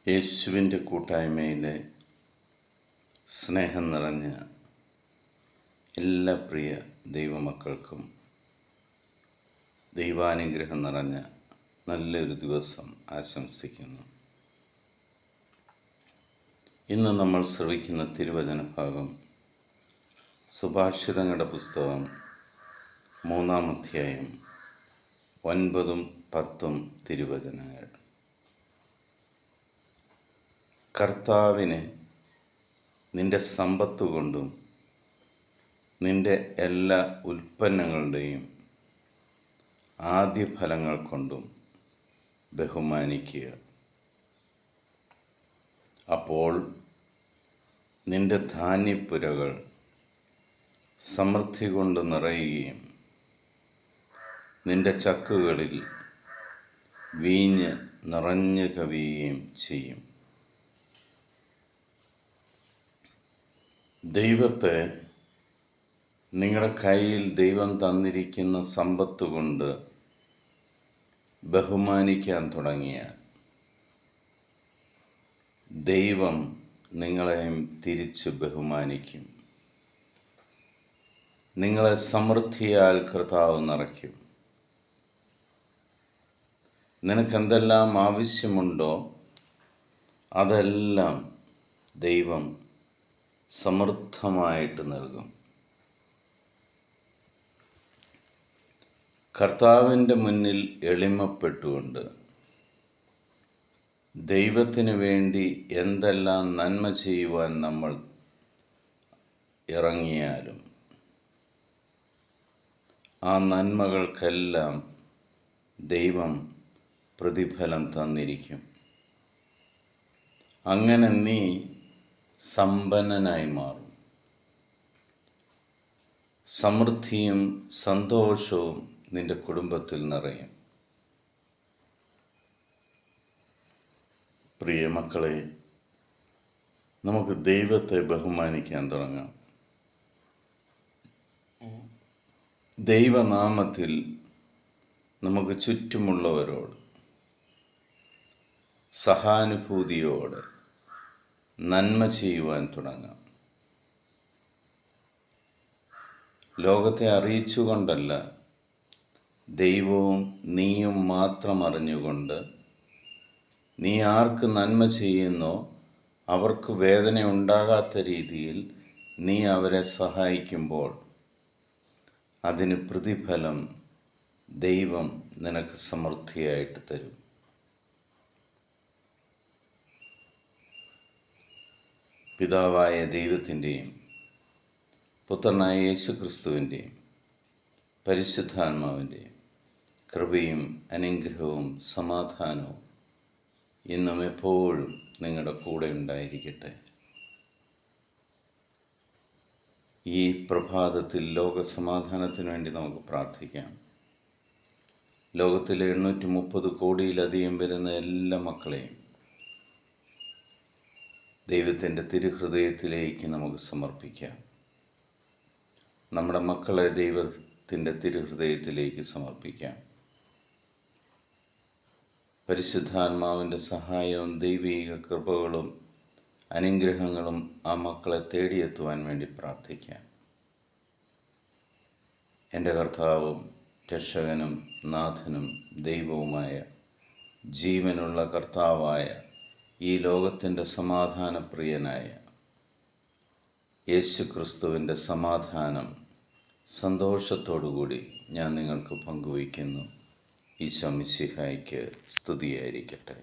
യേശുവിൻ്റെ കൂട്ടായ്മയിലെ സ്നേഹം നിറഞ്ഞ എല്ലാ പ്രിയ ദൈവമക്കൾക്കും ദൈവാനുഗ്രഹം നിറഞ്ഞ നല്ലൊരു ദിവസം ആശംസിക്കുന്നു. ഇന്ന് നമ്മൾ ശ്രവിക്കുന്ന തിരുവചന ഭാഗം സുഭാഷിതങ്ങളുടെ പുസ്തകം 3-ാം അധ്യായം 9-10 തിരുവചനങ്ങൾ. കർത്താവിന് നിന്റെ സമ്പത്ത് കൊണ്ടും നിന്റെ എല്ലാ ഉൽപ്പന്നങ്ങളുടെയും ആദ്യഫലങ്ങൾ കൊണ്ടും ബഹുമാനിക്കുക. അപ്പോൾ നിന്റെ ധാന്യപ്പുരകൾ സമൃദ്ധി കൊണ്ട് നിറയുകയും നിന്റെ ചക്കുകളിൽ വീഞ്ഞ് നിറഞ്ഞു കവിയുകയും ചെയ്യും. ദൈവത്തെ നിങ്ങളുടെ കയ്യിൽ ദൈവം തന്നിരിക്കുന്ന സമ്പത്ത് കൊണ്ട് ബഹുമാനിക്കാൻ തുടങ്ങിയാൽ ദൈവം നിങ്ങളെയും തിരിച്ച് ബഹുമാനിക്കും. നിങ്ങളെ സമൃദ്ധിയാൽ കർത്താവ് നിറയ്ക്കും. നിനക്കെന്തെല്ലാം ആവശ്യമുണ്ടോ അതെല്ലാം ദൈവം സമൃദ്ധമായിട്ട് നൽകും. കർത്താവിൻ്റെ മുന്നിൽ എളിമപ്പെട്ടുകൊണ്ട് ദൈവത്തിന് വേണ്ടി എന്തെല്ലാം നന്മ ചെയ്യുവാൻ നമ്മൾ ഇറങ്ങിയാലും ആ നന്മകൾക്കെല്ലാം ദൈവം പ്രതിഫലം തന്നിരിക്കും. അങ്ങനെ നീ സമ്പന്നനായി മാറും. സമൃദ്ധിയും സന്തോഷവും നിന്റെ കുടുംബത്തിൽ നിറയും. പ്രിയ മക്കളെ, നമുക്ക് ദൈവത്തെ ബഹുമാനിക്കാൻ തുടങ്ങാം. ദൈവനാമത്തിൽ നമുക്ക് ചുറ്റുമുള്ളവരോട് സഹാനുഭൂതിയോടെ നന്മ ചെയ്യുവാൻ തുടങ്ങാം. ലോകത്തെ അറിയിച്ചുകൊണ്ടല്ല, ദൈവവും നീയും മാത്രം അറിഞ്ഞുകൊണ്ട് നീ ആർക്ക് നന്മ ചെയ്യുന്നോ അവർക്ക് വേദന ഉണ്ടാകാത്ത രീതിയിൽ നീ അവരെ സഹായിക്കുമ്പോൾ അതിന് പ്രതിഫലം ദൈവം നിനക്ക് സമൃദ്ധിയായിട്ട് തരും. പിതാവായ ദൈവത്തിൻ്റെയും പുത്രനായ യേശുക്രിസ്തുവിൻ്റെയും പരിശുദ്ധാത്മാവിൻ്റെയും കൃപയും അനുഗ്രഹവും സമാധാനവും ഇന്നും എപ്പോഴും നിങ്ങളുടെ കൂടെ ഉണ്ടായിരിക്കട്ടെ. ഈ പ്രഭാതത്തിൽ ലോകസമാധാനത്തിനു വേണ്ടി നമുക്ക് പ്രാർത്ഥിക്കാം. ലോകത്തിലെ 830 കോടിയിലധികം വരുന്ന എല്ലാ മക്കളെയും ദൈവത്തിൻ്റെ തിരുഹൃദയത്തിലേക്ക് നമുക്ക് സമർപ്പിക്കാം. നമ്മുടെ മക്കളെ ദൈവത്തിൻ്റെ തിരുഹൃദയത്തിലേക്ക് സമർപ്പിക്കാം. പരിശുദ്ധാത്മാവിൻ്റെ സഹായവും ദൈവിക കൃപകളും അനുഗ്രഹങ്ങളും ആ മക്കളെ തേടിയെത്തുവാൻ വേണ്ടി പ്രാർത്ഥിക്കാം. എൻ്റെ കർത്താവും രക്ഷകനും നാഥനും ദൈവവുമായ ജീവനുള്ള കർത്താവായ ഈ ലോകത്തിൻ്റെ സമാധാനപ്രിയനായ യേശുക്രിസ്തുവിൻ്റെ സമാധാനം സന്തോഷത്തോടുകൂടി ഞാൻ നിങ്ങൾക്ക് പങ്കുവയ്ക്കുന്നു. ഈശോ മിശിഹായ്ക്ക് സ്തുതിയായിരിക്കട്ടെ.